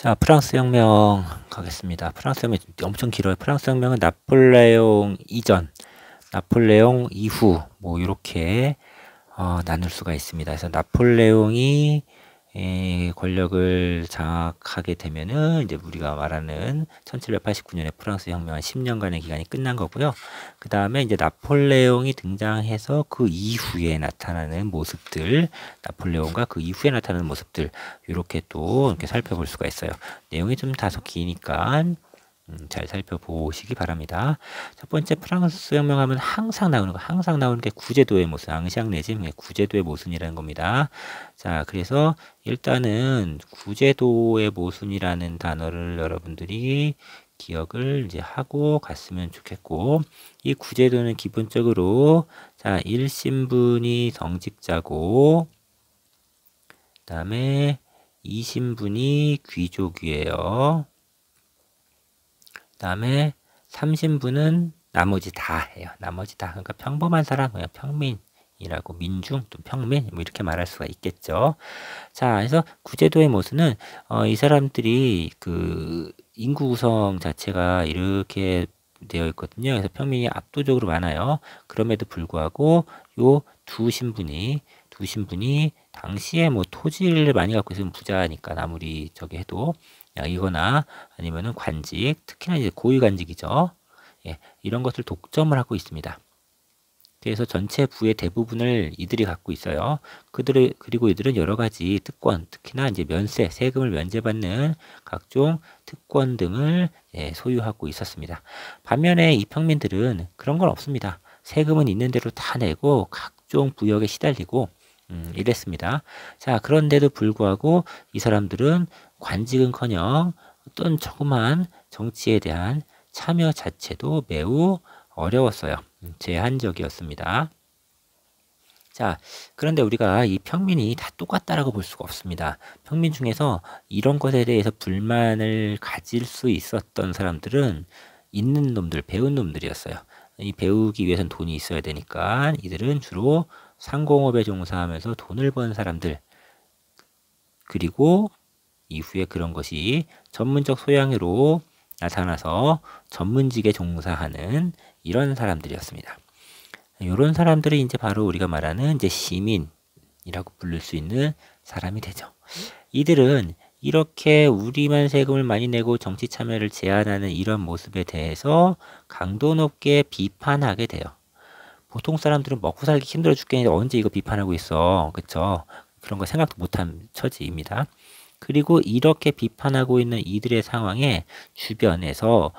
자, 프랑스 혁명 가겠습니다. 프랑스 혁명 엄청 길어요. 프랑스 혁명은 나폴레옹 이전, 나폴레옹 이후 뭐 이렇게 나눌 수가 있습니다. 그래서 나폴레옹이 권력을 장악하게 되면은 이제 우리가 말하는 1789년에 프랑스 혁명은 10년간의 기간이 끝난 거고요. 그 다음에 이제 나폴레옹이 등장해서 그 이후에 나타나는 모습들, 나폴레옹과 그 이후에 나타나는 모습들 이렇게 또 이렇게 살펴볼 수가 있어요. 내용이 좀 다소 기니까 잘 살펴보시기 바랍니다. 첫 번째 프랑스 혁명하면 항상 나오는 게 구제도의 모순, 앙샹레짐, 구제도의 모순이라는 겁니다. 자, 그래서 일단은 구제도의 모순이라는 단어를 여러분들이 기억을 이제 하고 갔으면 좋겠고, 이 구제도는 기본적으로 자, 1신분이 정직자고, 그 다음에 2신분이 귀족이에요. 다음에 3신분은 나머지 다 해요. 나머지 다. 그러니까 평범한 사람, 그냥 평민이라고 민중, 또 평민, 뭐 이렇게 말할 수가 있겠죠. 자, 그래서 구제도의 모습은, 이 사람들이 그 인구 구성 자체가 이렇게 되어 있거든요. 그래서 평민이 압도적으로 많아요. 그럼에도 불구하고 요 두 신분이 당시에 뭐 토지를 많이 갖고 있으면 부자니까 아무리 저기 해도 이거나 아니면은 관직, 특히나 이제 고위관직이죠. 예, 이런 것을 독점을 하고 있습니다. 그래서 전체 부의 대부분을 이들이 갖고 있어요. 그리고 이들은 여러 가지 특권, 특히나 이제 면세, 세금을 면제받는 각종 특권 등을 소유하고 있었습니다. 반면에 이 평민들은 그런 건 없습니다. 세금은 있는 대로 다 내고 각종 부역에 시달리고 이랬습니다. 자, 그런데도 불구하고 이 사람들은 관직은커녕 어떤 조그만 정치에 대한 참여 자체도 매우 어려웠어요. 제한적이었습니다. 자, 그런데 우리가 이 평민이 다 똑같다라고 볼 수가 없습니다. 평민 중에서 이런 것에 대해서 불만을 가질 수 있었던 사람들은 있는 놈들, 배운 놈들이었어요. 이 배우기 위해서는 돈이 있어야 되니까 이들은 주로 상공업에 종사하면서 돈을 번 사람들, 그리고 이후에 그런 것이 전문적 소양으로 나타나서 전문직에 종사하는 이런 사람들이었습니다. 이런 사람들이 이제 바로 우리가 말하는 이제 시민이라고 부를 수 있는 사람이 되죠. 이들은 이렇게 우리만 세금을 많이 내고 정치 참여를 제한하는 이런 모습에 대해서 강도 높게 비판하게 돼요. 보통 사람들은 먹고 살기 힘들어 죽겠는데 언제 이거 비판하고 있어. 그쵸? 그런 거 생각도 못한 처지입니다. 그리고 이렇게 비판하고 있는 이들의 상황에 주변에서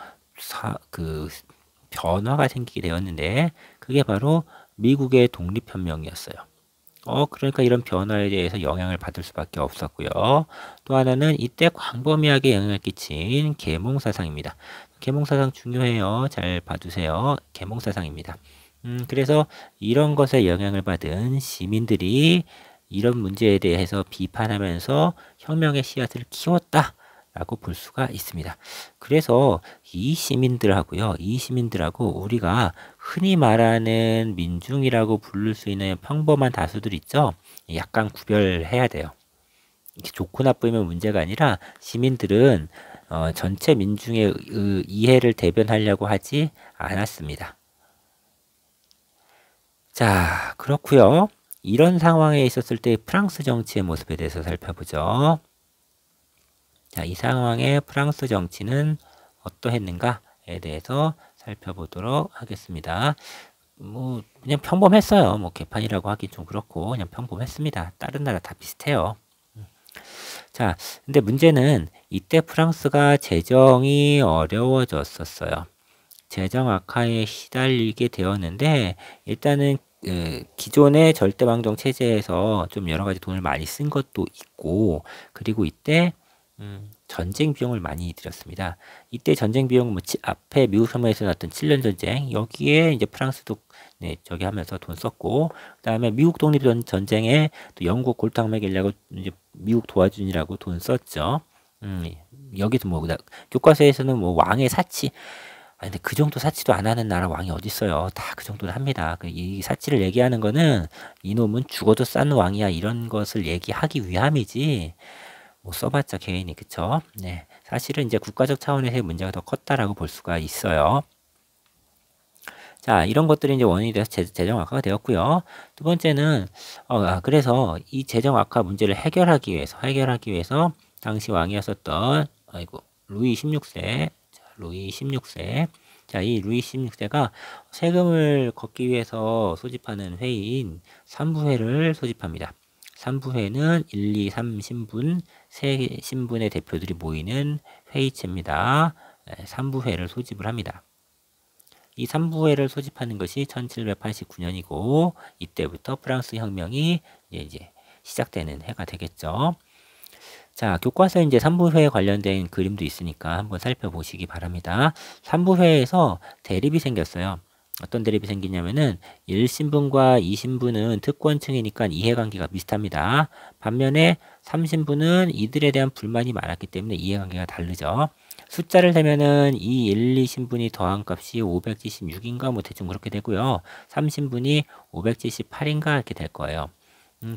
변화가 생기게 되었는데 그게 바로 미국의 독립혁명이었어요. 그러니까 이런 변화에 대해서 영향을 받을 수밖에 없었고요. 또 하나는 이때 광범위하게 영향을 끼친 계몽사상입니다. 계몽사상 중요해요. 잘 봐두세요. 계몽사상입니다. 그래서 이런 것에 영향을 받은 시민들이 이런 문제에 대해서 비판하면서 혁명의 씨앗을 키웠다. 라고 볼 수가 있습니다. 그래서 이 시민들하고 우리가 흔히 말하는 민중이라고 부를 수 있는 평범한 다수들 있죠? 약간 구별해야 돼요. 좋고 나쁘면 문제가 아니라 시민들은 전체 민중의 이해를 대변하려고 하지 않았습니다. 자, 그렇고요. 이런 상황에 있었을 때 프랑스 정치의 모습에 대해서 살펴보죠. 자, 이 상황의 프랑스 정치는 어떠했는가에 대해서 살펴보도록 하겠습니다. 뭐 그냥 평범했어요. 뭐 개판이라고 하기 좀 그렇고 그냥 평범했습니다. 다른 나라 다 비슷해요. 자, 근데 문제는 이때 프랑스가 재정이 어려워졌었어요. 재정 악화에 시달리게 되었는데 일단은 기존의 절대방정 체제에서 좀 여러 가지 돈을 많이 쓴 것도 있고 그리고 이때 전쟁 비용을 많이 들였습니다. 이때 전쟁 비용은 뭐 앞에 미국 혁명에서 나왔던 7년 전쟁 여기에 이제 프랑스도 저기 하면서 돈 썼고 그다음에 미국 독립 전쟁에 또 영국 골탕 먹이려고 이제 미국 도와주느라고 돈 썼죠. 여기도 뭐 교과서에서는 뭐 왕의 사치 근데 그 정도 사치도 안 하는 나라 왕이 어디 있어요. 다 그 정도는 합니다. 이 사치를 얘기하는 거는 이놈은 죽어도 싼 왕이야 이런 것을 얘기하기 위함이지 뭐 써봤자 개인이 그쵸? 네, 사실은 이제 국가적 차원에서의 문제가 더 컸다라고 볼 수가 있어요. 자, 이런 것들이 이제 원인이 돼서 재정 악화가 되었고요. 두 번째는 그래서 이 재정 악화 문제를 해결하기 위해서 당시 왕이었었던 루이 16세, 루이 16세. 자, 이 루이 16세가 세금을 걷기 위해서 소집하는 회의인 삼부회를 소집합니다. 삼부회는 1, 2, 3 신분, 세 신분의 대표들이 모이는 회의체입니다. 삼부회를 소집을 합니다. 이 삼부회를 소집하는 것이 1789년이고 이때부터 프랑스 혁명이 이제 시작되는 해가 되겠죠. 자, 교과서에 이제 삼부회에 관련된 그림도 있으니까 한번 살펴보시기 바랍니다. 삼부회에서 대립이 생겼어요. 어떤 대립이 생기냐면은 1신분과 2신분은 특권층이니까 이해관계가 비슷합니다. 반면에 3신분은 이들에 대한 불만이 많았기 때문에 이해관계가 다르죠. 숫자를 대면은 이 1, 2신분이 더한 값이 576인가 뭐 대충 그렇게 되고요. 3신분이 578인가 이렇게 될 거예요.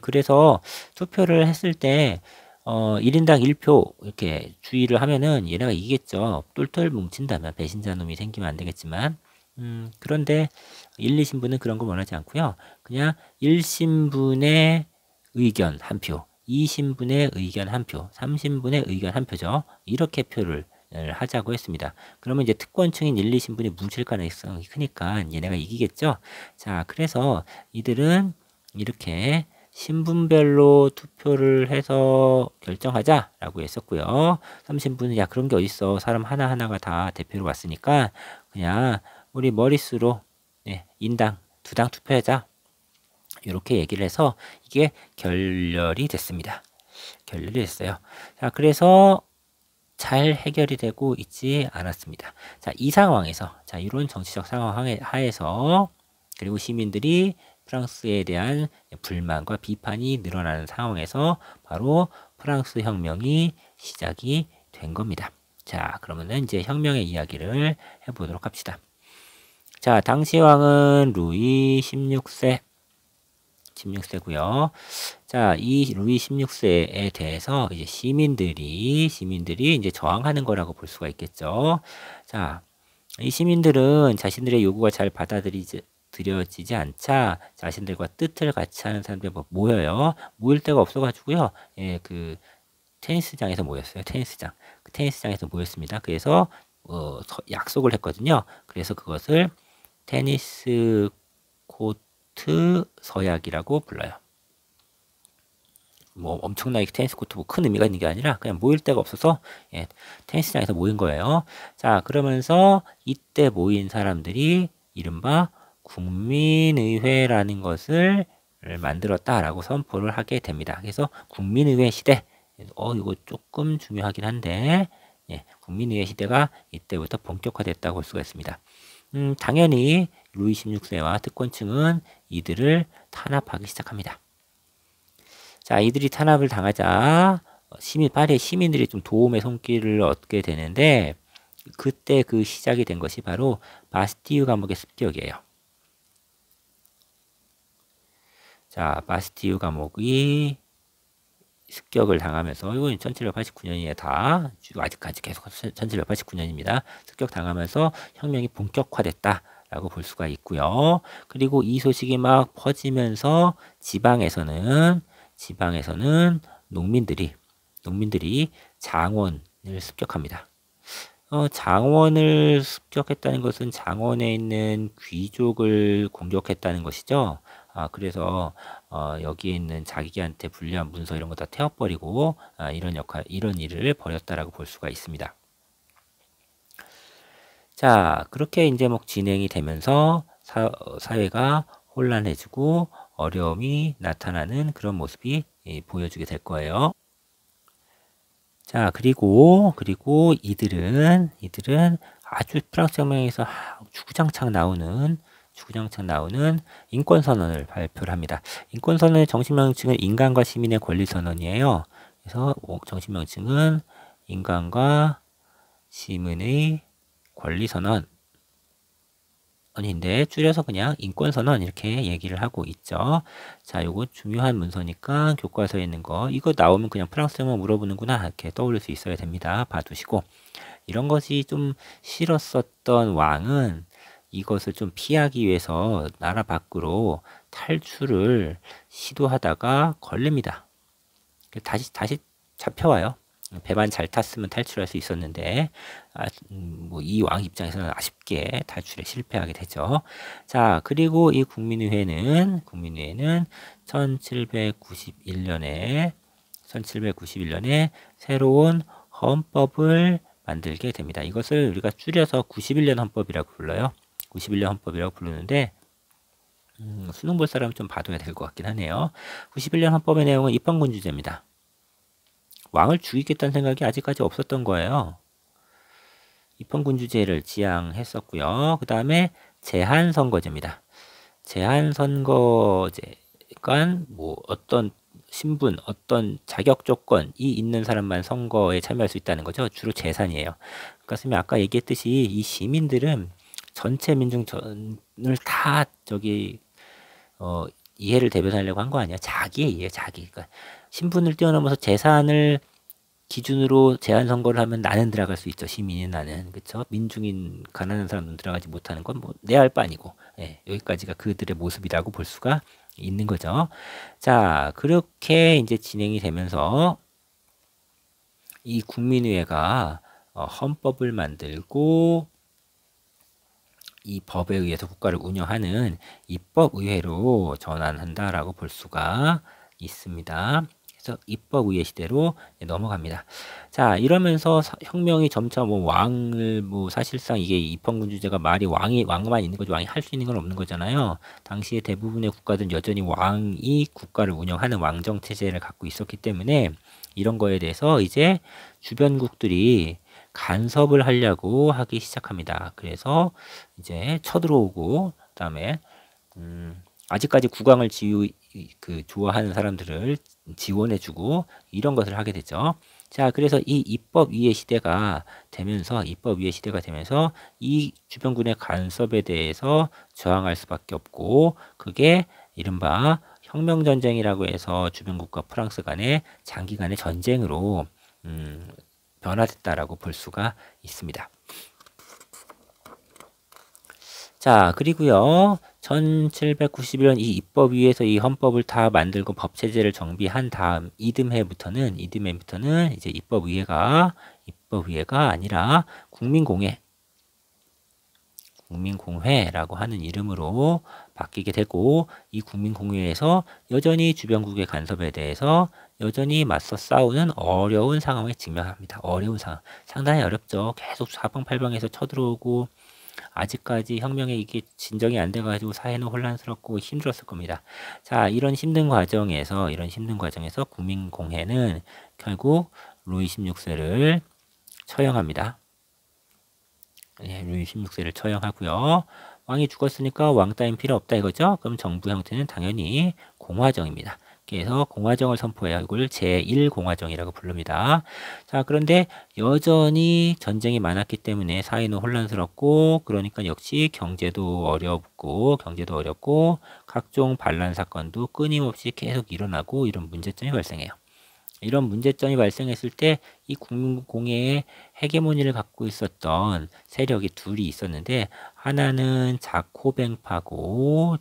그래서 투표를 했을 때 1인당 1표 이렇게 주의를 하면은 얘네가 이기겠죠. 똘똘 뭉친다면 배신자 놈이 생기면 안 되겠지만 그런데 1, 2신분은 그런 거 원하지 않고요. 그냥 1신분의 의견 한 표, 2신분의 의견 한 표, 3신분의 의견 한 표죠. 이렇게 표를 하자고 했습니다. 그러면 이제 특권층인 1, 2신분이 뭉칠 가능성이 크니까 얘네가 이기겠죠. 자, 그래서 이들은 이렇게 신분별로 투표를 해서 결정하자라고 했었고요. 3신분은 야 그런 게 어딨어. 사람 하나하나가 다 대표로 왔으니까 그냥 우리 머릿수로 인당 2당 투표하자. 이렇게 얘기를 해서 이게 결렬이 됐습니다. 결렬이 됐어요. 자, 그래서 잘 해결이 되고 있지 않았습니다. 자, 이 상황에서, 자, 이런 정치적 상황 하에서, 그리고 시민들이 프랑스에 대한 불만과 비판이 늘어나는 상황에서 바로 프랑스 혁명이 시작이 된 겁니다. 자, 그러면은 이제 혁명의 이야기를 해보도록 합시다. 자, 당시 왕은 루이 16세고요. 자, 이 루이 16세에 대해서 이제 시민들이 이제 저항하는 거라고 볼 수가 있겠죠. 자, 이 시민들은 자신들의 요구가 잘 받아들여지지 않자 자신들과 뜻을 같이 하는 사람들이 모여요. 모일 데가 없어가지고요. 예, 그 테니스장에서 모였어요. 그 테니스장에서 모였습니다. 그래서 약속을 했거든요. 그래서 그것을 테니스 코트 서약이라고 불러요. 뭐 엄청나게 테니스 코트 뭐 큰 의미가 있는 게 아니라 그냥 모일 데가 없어서 테니스장에서 모인 거예요. 자, 그러면서 이때 모인 사람들이 이른바 국민의회라는 것을 만들었다라고 선포를 하게 됩니다. 그래서 국민의회 시대, 이거 조금 중요하긴 한데 국민의회 시대가 이때부터 본격화됐다고 볼 수가 있습니다. 당연히 루이 16세와 특권층은 이들을 탄압하기 시작합니다. 자, 이들이 탄압을 당하자 파리의 시민들이 좀 도움의 손길을 얻게 되는데 그때 그 시작이 된 것이 바로 바스티유 감옥의 습격이에요. 자, 바스티유 감옥이 습격을 당하면서 이건 1789년이에요. 다 아직까지 계속 1789년입니다. 습격 당하면서 혁명이 본격화됐다라고 볼 수가 있고요. 그리고 이 소식이 막 퍼지면서 지방에서는 농민들이 장원을 습격합니다. 장원을 습격했다는 것은 장원에 있는 귀족을 공격했다는 것이죠. 그래서 여기에 있는 자기한테 불리한 문서 이런 거 다 태워버리고 이런 일을 벌였다라고 볼 수가 있습니다. 자, 그렇게 이제 막 진행이 되면서 사회가 혼란해지고 어려움이 나타나는 그런 모습이 보여주게 될 거예요. 자, 그리고 이들은 아주 프랑스 혁명에서 주구장창 나오는 인권선언을 발표를 합니다. 인권선언의 정식 명칭은 인간과 시민의 권리선언이에요. 그래서 정식 명칭은 인간과 시민의 권리선언. 인데 줄여서 그냥 인권선언 이렇게 얘기를 하고 있죠. 자, 요거 중요한 문서니까 교과서에 있는 거 이거 나오면 그냥 프랑스 영어 물어보는구나 이렇게 떠올릴 수 있어야 됩니다. 봐두시고 이런 것이 좀 싫었었던 왕은 이것을 좀 피하기 위해서 나라 밖으로 탈출을 시도하다가 걸립니다. 다시 잡혀와요. 배만 잘 탔으면 탈출할 수 있었는데 뭐 이 왕 입장에서는 아쉽게 탈출에 실패하게 되죠. 자, 그리고 이 국민의회는 1791년에 새로운 헌법을 만들게 됩니다. 이것을 우리가 줄여서 91년 헌법이라고 불러요. 91년 헌법이라고 부르는데 수능 볼 사람은 좀 봐둬야 될 것 같긴 하네요. 91년 헌법의 내용은 입헌군주제입니다. 왕을 죽이겠다는 생각이 아직까지 없었던 거예요. 입헌군주제를 지향했었고요. 그 다음에 제한선거제입니다. 제한선거제가 뭐 어떤 신분, 어떤 자격 조건이 있는 사람만 선거에 참여할 수 있다는 거죠. 주로 재산이에요. 그러니까 선생님이 아까 얘기했듯이 이 시민들은 전체 민중전을 다 이해를 대변하려고 한 거 아니야. 자기의 이해, 자기. 그러니까 신분을 뛰어넘어서 재산을 기준으로 제한 선거를 하면 나는 들어갈 수 있죠. 시민인 나는. 그쵸? 민중인 가난한 사람은 들어가지 못하는 건 뭐 내 할 바 아니고. 예, 여기까지가 그들의 모습이라고 볼 수가 있는 거죠. 자, 그렇게 이제 진행이 되면서 이 국민의회가 헌법을 만들고 이 법에 의해서 국가를 운영하는 입법의회로 전환한다라고 볼 수가 있습니다. 그래서 입법의회 시대로 넘어갑니다. 자, 이러면서 혁명이 점차 왕을 사실상 이게 입헌군주제가 말이 왕만 있는 거지 왕이 할 수 있는 건 없는 거잖아요. 당시에 대부분의 국가들은 여전히 왕이 국가를 운영하는 왕정 체제를 갖고 있었기 때문에 이런 거에 대해서 이제 주변국들이 간섭을 하려고 하기 시작합니다. 그래서 이제 쳐들어오고 그다음에 아직까지 국왕을 좋아하는 사람들을 지원해주고 이런 것을 하게 되죠. 자, 그래서 이 입법위의 시대가 되면서 이 주변군의 간섭에 대해서 저항할 수밖에 없고 그게 이른바 혁명전쟁이라고 해서 주변국과 프랑스 간의 장기간의 전쟁으로 변화됐다라고 볼 수가 있습니다. 자, 그리고요. 1791년 이 입법위에서 이 헌법을 다 만들고 법체제를 정비한 다음 이듬해부터는 이제 입법위회가 아니라 국민공회라고 하는 이름으로 바뀌게 되고 이 국민공회에서 여전히 주변국의 간섭에 대해서 여전히 맞서 싸우는 어려운 상황에 직면합니다. 어려운 상황. 상당히 어렵죠. 계속 사방팔방에서 쳐들어오고 아직까지 혁명에 이게 진정이 안 돼가지고 사회는 혼란스럽고 힘들었을 겁니다. 자, 이런 힘든 과정에서 국민공회는 결국 루이 16세를 처형합니다. 예, 루이 16세를 처형하고요. 왕이 죽었으니까 왕 따윈 필요 없다 이거죠. 그럼 정부 형태는 당연히 공화정입니다. 그래서 공화정을 선포해요. 이걸 제1공화정이라고 부릅니다. 자, 그런데 여전히 전쟁이 많았기 때문에 사회는 혼란스럽고 그러니까 역시 경제도 어렵고 각종 반란 사건도 끊임없이 계속 일어나고 이런 문제점이 발생해요. 이런 문제점이 발생했을 때 이 국민공회의 헤게모니를 갖고 있었던 세력이 둘이 있었는데 하나는 자코뱅파고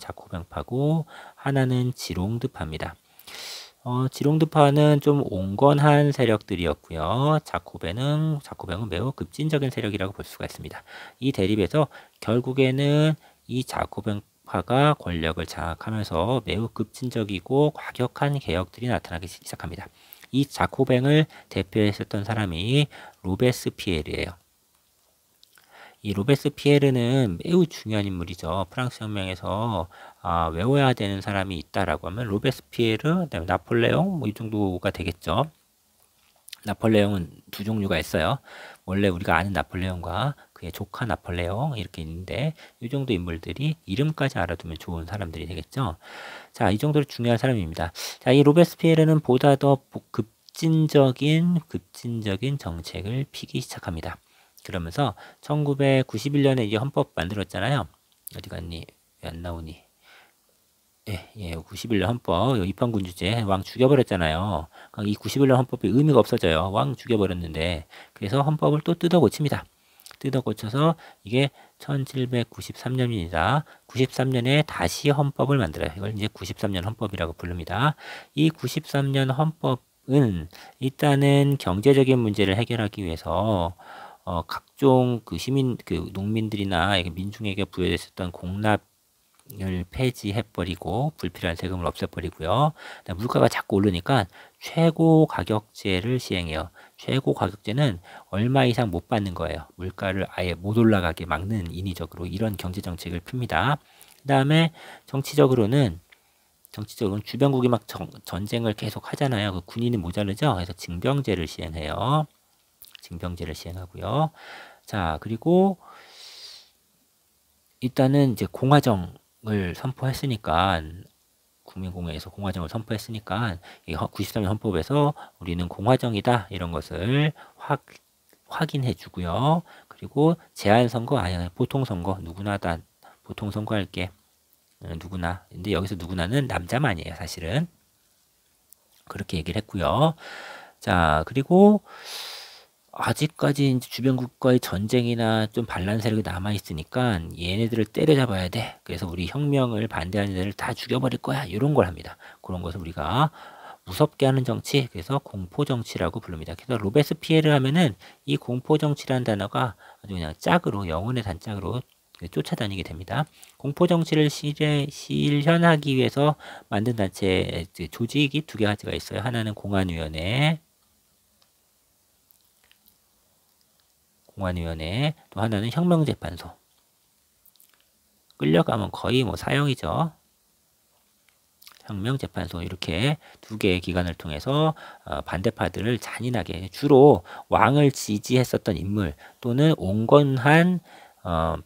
하나는 지롱드파입니다. 지롱드파는 좀 온건한 세력들이었고요. 자코뱅은 매우 급진적인 세력이라고 볼 수가 있습니다. 이 대립에서 결국에는 이 자코뱅파가 권력을 장악하면서 매우 급진적이고 과격한 개혁들이 나타나기 시작합니다. 이 자코뱅을 대표했었던 사람이 로베스피에르예요. 이 로베스피에르는 매우 중요한 인물이죠. 프랑스 혁명에서 외워야 되는 사람이 있다라고 하면 로베스피에르, 그다음에 나폴레옹 뭐 이 정도가 되겠죠. 나폴레옹은 두 종류가 있어요. 원래 우리가 아는 나폴레옹과 그의 조카 나폴레옹 이렇게 있는데 이 정도 인물들이 이름까지 알아두면 좋은 사람들이 되겠죠. 자, 이 정도로 중요한 사람입니다. 자, 이 로베스피에르는 보다 더 급진적인 정책을 피기 시작합니다. 그러면서 1991년에 이제 헌법 만들었잖아요. 어디 갔니? 왜 안 나오니? 예, 예, 91년 헌법, 입헌군 주제, 왕 죽여버렸잖아요. 그러니까 이 91년 헌법이 의미가 없어져요. 왕 죽여버렸는데. 그래서 헌법을 또 뜯어 고칩니다. 뜯어 고쳐서 이게 1793년입니다. 93년에 다시 헌법을 만들어요. 이걸 이제 93년 헌법이라고 부릅니다. 이 93년 헌법은 일단은 경제적인 문제를 해결하기 위해서 각종 그 시민, 그 농민들이나 민중에게 부여됐었던 공납 을 폐지해버리고 불필요한 세금을 없애버리고요. 물가가 자꾸 오르니까 최고 가격제를 시행해요. 최고 가격제는 얼마 이상 못 받는 거예요. 물가를 아예 못 올라가게 막는 인위적으로 이런 경제 정책을 핍니다. 그 다음에 정치적으로는 주변국이 막 전쟁을 계속 하잖아요. 그 군인이 모자르죠. 그래서 징병제를 시행해요. 징병제를 시행하고요. 자, 그리고 일단은 이제 공화정을 선포했으니까 국민공회에서 공화정을 선포했으니까 이 93년 헌법에서 우리는 공화정이다 이런 것을 확인해 주고요. 그리고 제한선거 아니 보통선거 누구나 다 보통선거 할게 누구나. 근데 여기서 누구나는 남자만이에요 사실은. 그렇게 얘기를 했고요. 자, 그리고 아직까지 이제 주변국과의 전쟁이나 좀 반란 세력이 남아있으니까 얘네들을 때려잡아야 돼. 그래서 우리 혁명을 반대하는 애들 다 죽여버릴 거야. 이런 걸 합니다. 그런 것을 우리가 무섭게 하는 정치, 그래서 공포정치라고 부릅니다. 그래서 로베스피에르 하면은 이 공포정치라는 단어가 아주 그냥 짝으로, 영혼의 단짝으로 쫓아다니게 됩니다. 공포정치를 실현하기 위해서 만든 단체, 조직이 두 가지가 있어요. 하나는 공안위원회, 또 하나는 혁명재판소. 끌려가면 거의 뭐 사형이죠. 혁명재판소 이렇게 두 개의 기관을 통해서 반대파들을 잔인하게 주로 왕을 지지했었던 인물 또는 온건한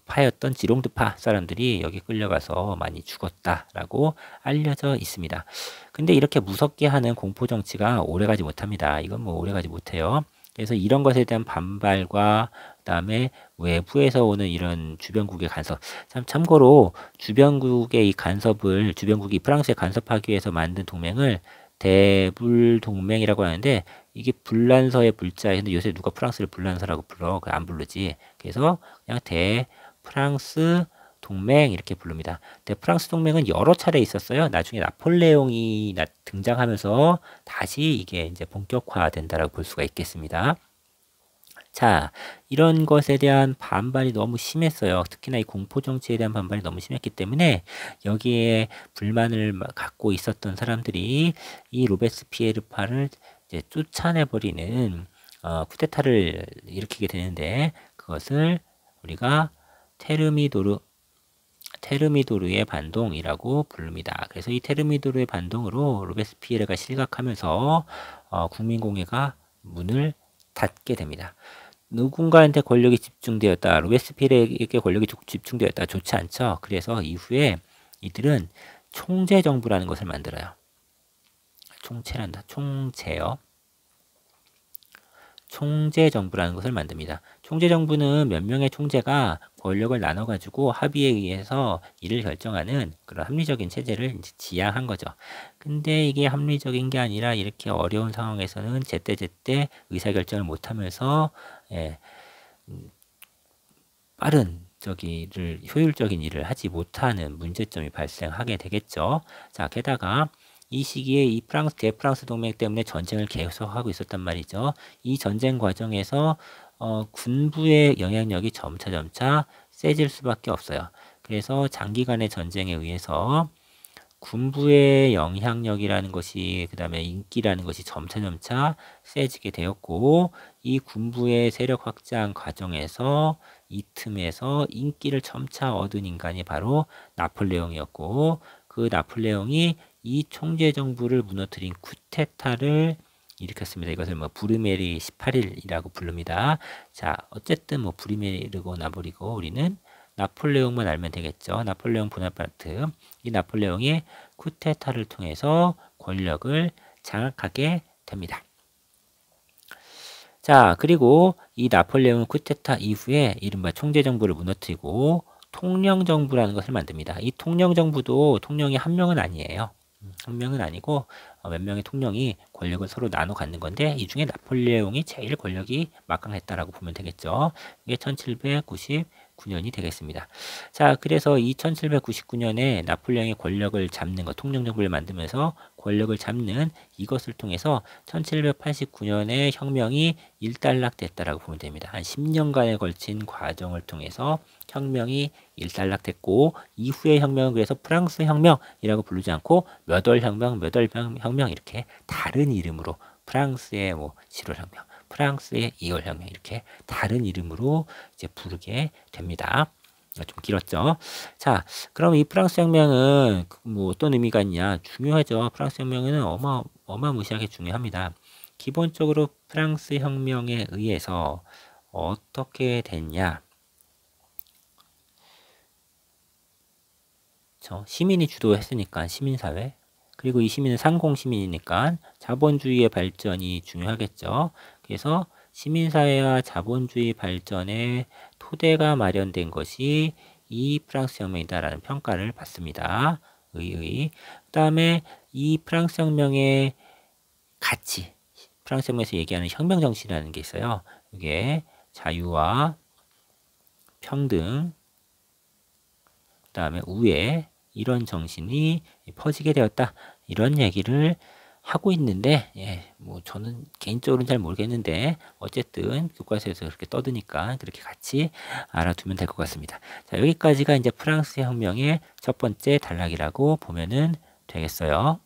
파였던 지롱드파 사람들이 여기 끌려가서 많이 죽었다라고 알려져 있습니다. 근데 이렇게 무섭게 하는 공포정치가 오래가지 못합니다. 이건 뭐 오래가지 못해요. 그래서 이런 것에 대한 반발과 그다음에 외부에서 오는 이런 주변국의 간섭. 참고로 주변국의 이 간섭을 주변국이 프랑스에 간섭하기 위해서 만든 동맹을 대불동맹이라고 하는데 이게 불란서의 불자에 근데 요새 누가 프랑스를 불란서라고 불러? 안 부르지. 그래서 그냥 대프랑스 동맹 이렇게 부릅니다. 대프랑스 동맹은 여러 차례 있었어요. 나중에 나폴레옹이 등장하면서 다시 이게 이제 본격화된다라고 볼 수가 있겠습니다. 자, 이런 것에 대한 반발이 너무 심했어요. 특히나 이 공포정치에 대한 반발이 너무 심했기 때문에 여기에 불만을 갖고 있었던 사람들이 이 로베스피에르파를 이제 쫓아내버리는 쿠데타를 일으키게 되는데 그것을 우리가 테르미도르의 반동이라고 부릅니다. 그래서 이 테르미도르의 반동으로 로베스피에르가 실각하면서 국민공회가 문을 닫게 됩니다. 누군가한테 권력이 집중되었다. 로베스피에르에게 권력이 집중되었다. 좋지 않죠. 그래서 이후에 이들은 총재정부라는 것을 만들어요. 총체란다. 총재요. 총재정부라는 것을 만듭니다. 총재정부는 몇 명의 총재가 권력을 나눠가지고 합의에 의해서 일을 결정하는 그런 합리적인 체제를 이제 지향한 거죠. 근데 이게 합리적인 게 아니라 이렇게 어려운 상황에서는 제때제때 의사결정을 못하면서 빠른 효율적인 일을 하지 못하는 문제점이 발생하게 되겠죠. 자, 게다가 이 시기에 이 대프랑스 동맹 때문에 전쟁을 계속하고 있었단 말이죠. 이 전쟁 과정에서 군부의 영향력이 점차 세질 수밖에 없어요. 그래서 장기간의 전쟁에 의해서 군부의 영향력이라는 것이 그다음에 인기라는 것이 점차 세지게 되었고 이 군부의 세력 확장 과정에서 이 틈에서 인기를 점차 얻은 인간이 바로 나폴레옹이었고 그 나폴레옹이 이 총재 정부를 무너뜨린 쿠데타를 일으켰습니다. 이것을 뭐 부르메리 18일이라고 부릅니다. 자, 어쨌든 뭐 부르메르고 나버리고 우리는 나폴레옹만 알면 되겠죠. 나폴레옹 보나파르트. 이 나폴레옹이 쿠데타를 통해서 권력을 장악하게 됩니다. 자, 그리고 이 나폴레옹 쿠데타 이후에 이른바 총재정부를 무너뜨리고 통령정부라는 것을 만듭니다. 이 통령정부도 통령이 한 명은 아니에요. 한 명은 아니고 몇 명의 통령이 권력을 서로 나눠 갖는 건데 이 중에 나폴레옹이 제일 권력이 막강했다라고 보면 되겠죠. 이게 1799년이 되겠습니다. 자, 그래서 이 1799년에 나폴레옹이 권력을 잡는 것, 통령정부를 만들면서 권력을 잡는 이것을 통해서 1789년에 혁명이 일단락됐다라고 보면 됩니다. 한 10년간에 걸친 과정을 통해서 혁명이 일단락됐고 이후의 혁명은 그래서 프랑스 혁명이라고 부르지 않고 몇월 혁명, 몇월 혁명 이렇게 다른 이름으로 프랑스의 뭐 7월 혁명, 프랑스의 2월 혁명 이렇게 다른 이름으로 이제 부르게 됩니다. 좀 길었죠. 자, 그럼 이 프랑스 혁명은 뭐 어떤 의미가 있냐? 중요하죠. 프랑스 혁명은 어마무시하게 중요합니다. 기본적으로 프랑스 혁명에 의해서 어떻게 됐냐? 시민이 주도했으니까 시민사회. 그리고 이 시민은 상공시민이니까 자본주의의 발전이 중요하겠죠. 그래서 시민사회와 자본주의 발전의 토대가 마련된 것이 이 프랑스 혁명이다라는 평가를 받습니다. 그 다음에 이 프랑스 혁명의 가치, 프랑스 혁명에서 얘기하는 혁명 정신이라는 게 있어요. 이게 자유와 평등, 그 다음에 우애, 이런 정신이 퍼지게 되었다. 이런 얘기를 하고 있는데, 뭐 저는 개인적으로는 잘 모르겠는데 어쨌든 교과서에서 그렇게 떠드니까 그렇게 같이 알아두면 될 것 같습니다. 자, 여기까지가 이제 프랑스 혁명의 첫 번째 단락이라고 보면은 되겠어요.